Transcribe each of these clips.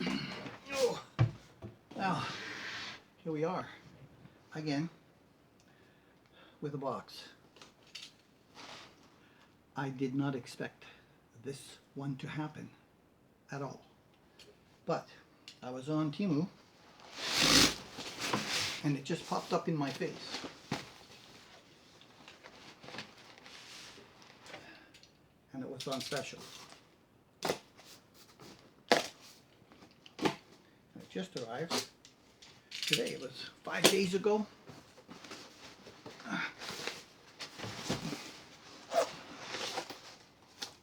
Oh, now here we are again with a box. I did not expect this one to happen at all, but I was on Temu and it just popped up in my face. And it was on special. It just arrived today. It was 5 days ago.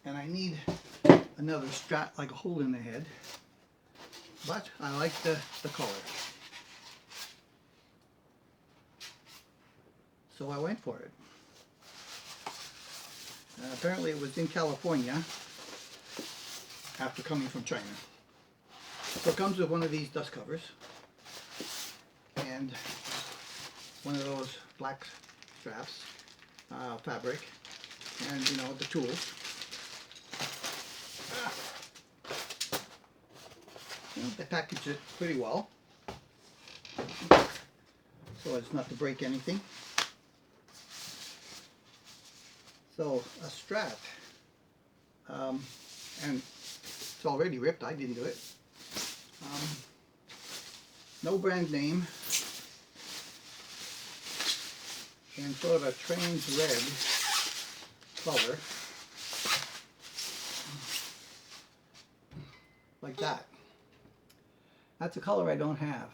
And I need another Strat, like a hole in the head. But I like the color. So I went for it. Apparently it was in California after coming from China. So it comes with one of these dust covers and one of those black straps, fabric, and you know, the tools. They package it pretty well so as not to break anything. So a Strat, and it's already ripped. I didn't do it. No brand name, and sort of a trans red color, like that. That's a color I don't have.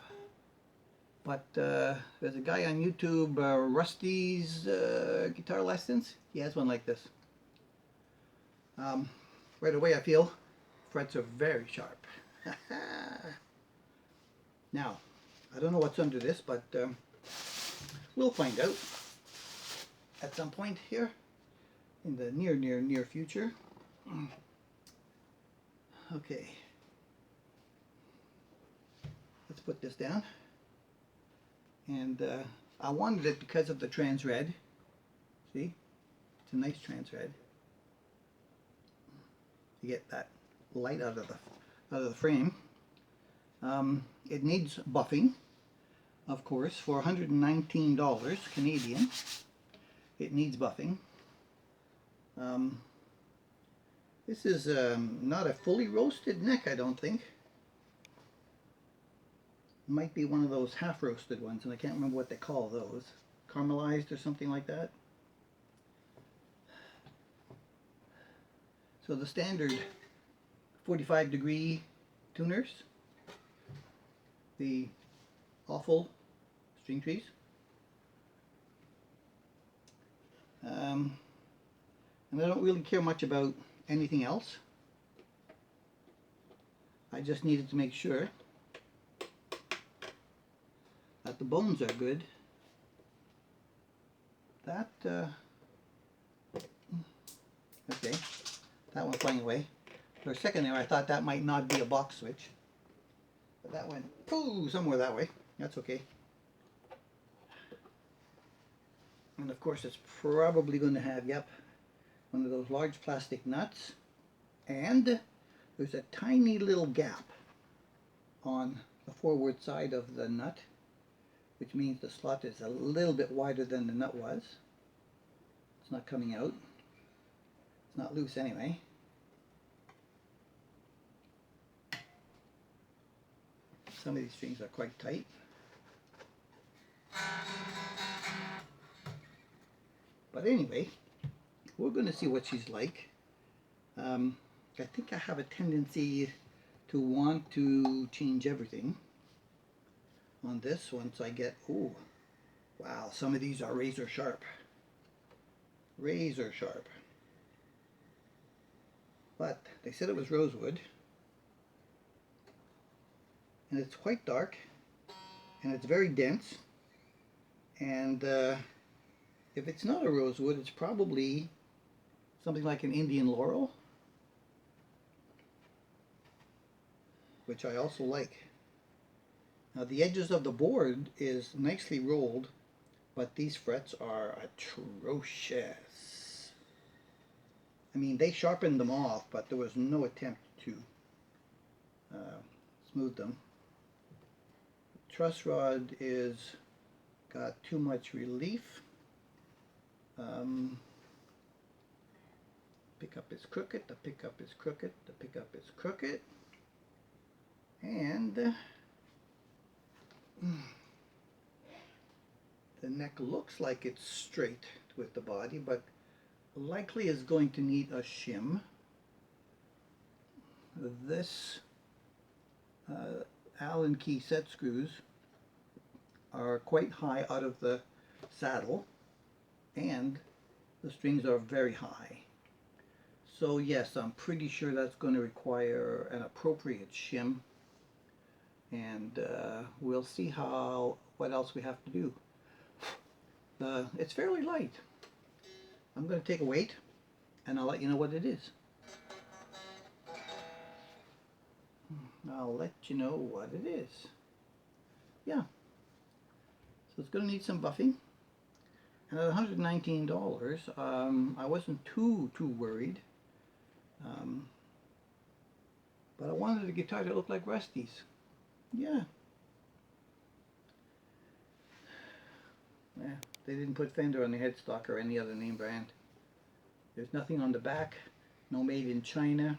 But there's a guy on YouTube, Rusty's Guitar Lessons. He has one like this. Right away I feel frets are very sharp. Now, I don't know what's under this, but we'll find out at some point here in the near future. Okay. Let's put this down. And I wanted it because of the trans red. See? It's a nice trans red. You get that light out of the frame. It needs buffing, of course, for $119 Canadian. It needs buffing. This is not a fully roasted neck, I don't think. Might be one of those half roasted ones, and I can't remember what they call those. Caramelized or something like that. So the standard 45-degree tuners, the awful string trees, and I don't really care much about anything else. I just needed to make sure that the bones are good. That, okay, that went flying away. For a second there I thought that might not be a box switch. But that went, ooh, somewhere that way. That's okay. And of course it's probably going to have, yep, one of those large plastic nuts. And there's a tiny little gap on the forward side of the nut, which means the slot is a little bit wider than the nut was. It's not coming out. It's not loose anyway. Some of these strings are quite tight. But anyway, we're going to see what she's like. I think I have a tendency to want to change everything on this once I get, oh, wow, some of these are razor sharp. Razor sharp. But they said it was rosewood. And it's quite dark. And it's very dense. And if it's not a rosewood, it's probably something like an Indian laurel, which I also like. Now the edges of the board is nicely rolled, but these frets are atrocious. I mean, they sharpened them off, but there was no attempt to smooth them. Truss rod is got too much relief. Pickup is crooked, the pickup is crooked, the pickup is crooked, and the neck looks like it's straight with the body, but likely is going to need a shim. This Allen key set screws are quite high out of the saddle, and the strings are very high. So yes, I'm pretty sure that's going to require an appropriate shim, and we'll see what else we have to do. It's fairly light. I'm going to take a weight and I'll let you know what it is. I'll let you know what it is. Yeah. So it's going to need some buffing. And at $119, I wasn't too worried. But I wanted a guitar that looked like Rusty's. Yeah. Yeah. They didn't put Fender on the headstock or any other name brand. There's nothing on the back. No made in China.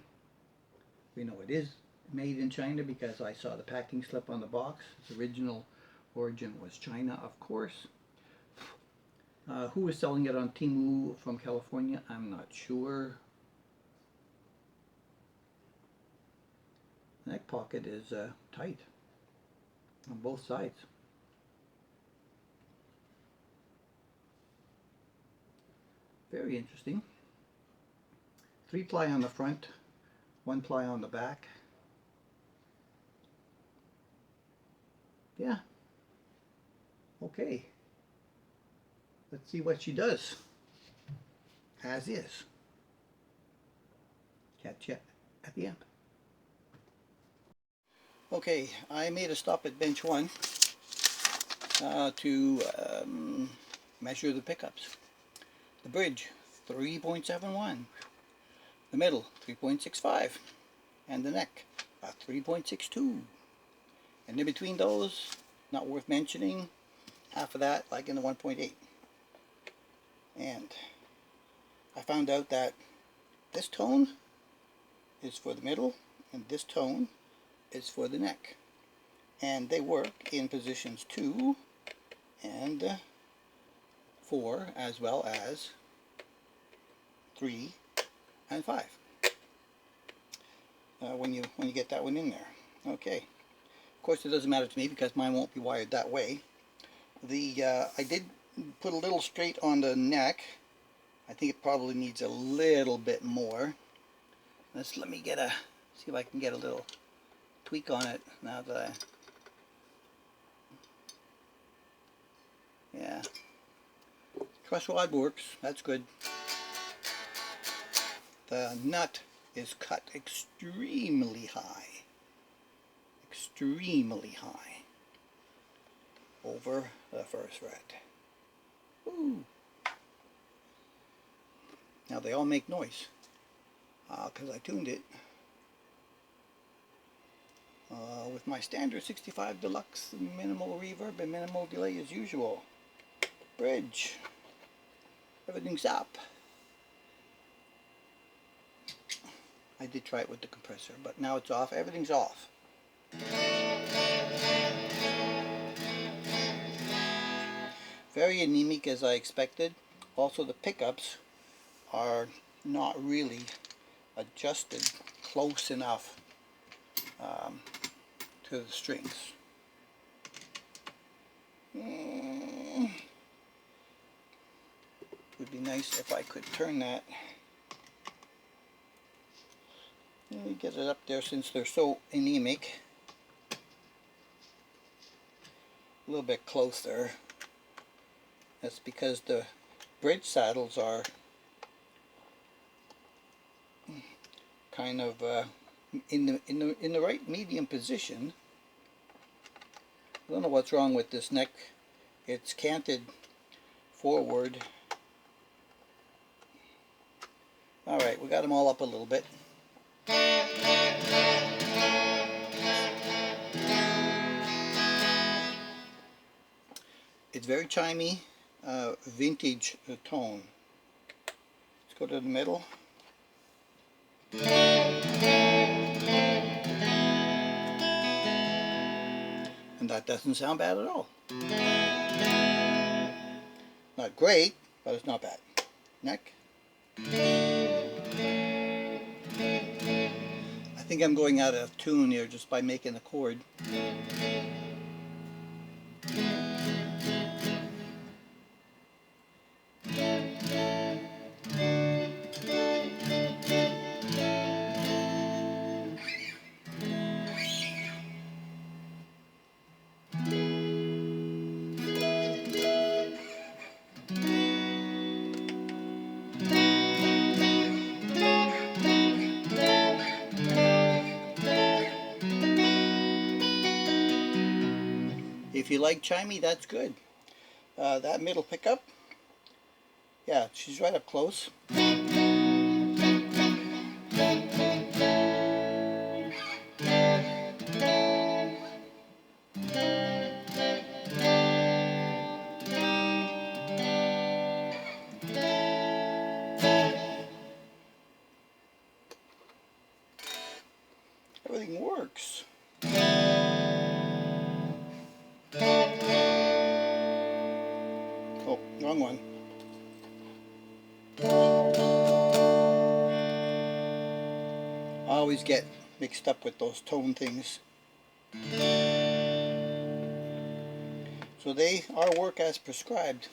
We know it is made in China because I saw the packing slip on the box. Its original origin was China, of course. Who is selling it on Temu from California? I'm not sure. The neck pocket is tight on both sides. Very interesting. 3-ply on the front, 1-ply on the back. Yeah. Okay. Let's see what she does. As is. Catch you at the end. Okay, I made a stop at bench 1 to measure the pickups. The bridge, 3.71. The middle, 3.65. And the neck, 3.62. And in between those, not worth mentioning, half of that, like in the 1.8. And I found out that this tone is for the middle, and this tone is for the neck. And they work in positions 2 and 4, as well as 3 and 5. When you get that one in there. Okay. Of course, it doesn't matter to me because mine won't be wired that way. I did put a little straight on the neck. I think it probably needs a little bit more. Let me see if I can get a little tweak on it now that yeah. Truss rod works, that's good. The nut is cut extremely high over the first fret. Ooh. Now they all make noise because I tuned it with my standard 65 Deluxe minimal reverb and minimal delay as usual. Bridge, everything's up. I did try it with the compressor, but now it's off. Everything's off. Very anemic as I expected. Also, the pickups are not really adjusted close enough to the strings. Would be nice if I could turn that. Let me get it up there since they're so anemic. A little bit closer. That's because the bridge saddles are kind of in the right medium position. I don't know what's wrong with this neck. It's canted forward. Alright, we got them all up a little bit. It's very chimey, vintage tone. Let's go to the middle. And that doesn't sound bad at all. Not great, but it's not bad. Neck. I think I'm going out of tune here just by making a chord. If you like chimey, that's good. That middle pickup, yeah, she's right up close. Everything works. Oh, wrong one. I always get mixed up with those tone things. So they are work as prescribed.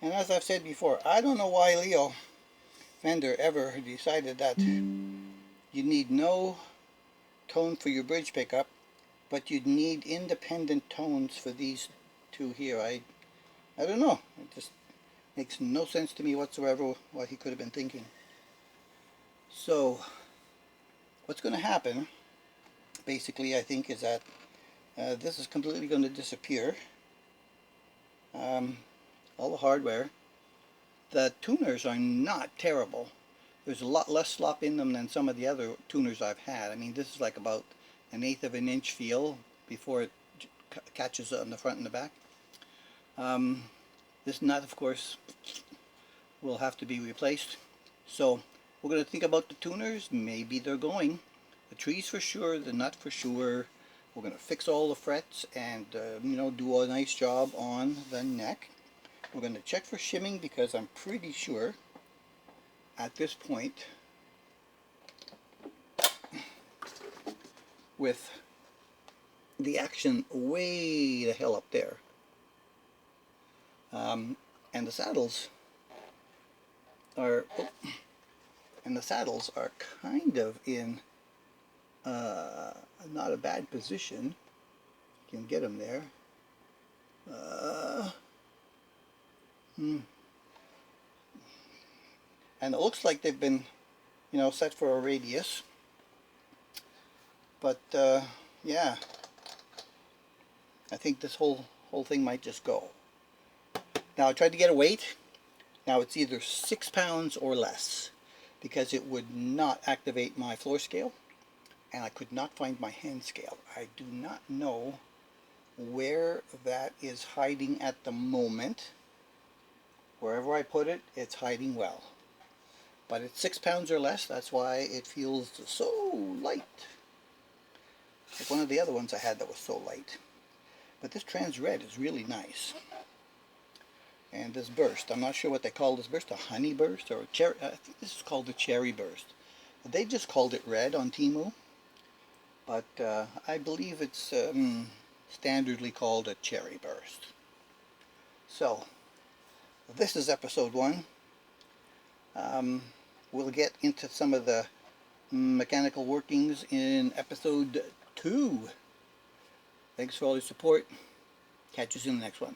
And as I've said before, I don't know why Leo Fender ever decided that you need no tone for your bridge pickup, but you'd need independent tones for these two here. I don't know. It just makes no sense to me whatsoever what he could have been thinking. So what's going to happen, basically, I think, is that this is completely going to disappear. All the hardware. The tuners are not terrible. There's a lot less slop in them than some of the other tuners I've had. I mean, this is like about 1/8 of an inch feel before it catches on the front and the back. This nut, of course, will have to be replaced. So we're going to think about the tuners. Maybe they're going. The trees for sure, the nut for sure. We're going to fix all the frets and you know, do a nice job on the neck. We're going to check for shimming because I'm pretty sure at this point, with the action way the hell up there, and the saddles are kind of in not a bad position. You can get them there. And it looks like they've been, you know, set for a radius. But yeah, I think this whole thing might just go. Now I tried to get a weight. Now it's either 6 pounds or less, because it would not activate my floor scale, and I could not find my hand scale. I do not know where that is hiding at the moment. Wherever I put it, it's hiding well. But it's 6 pounds or less, that's why it feels so light. Like one of the other ones I had that was so light. But this trans red is really nice. And this burst, I'm not sure what they call this burst, a honey burst or a cherry. I think this is called the cherry burst. They just called it red on Temu. But I believe it's standardly called a cherry burst. So, this is episode 1. We'll get into some of the mechanical workings in episode 2. Thanks for all your support. Catch you soon in the next one.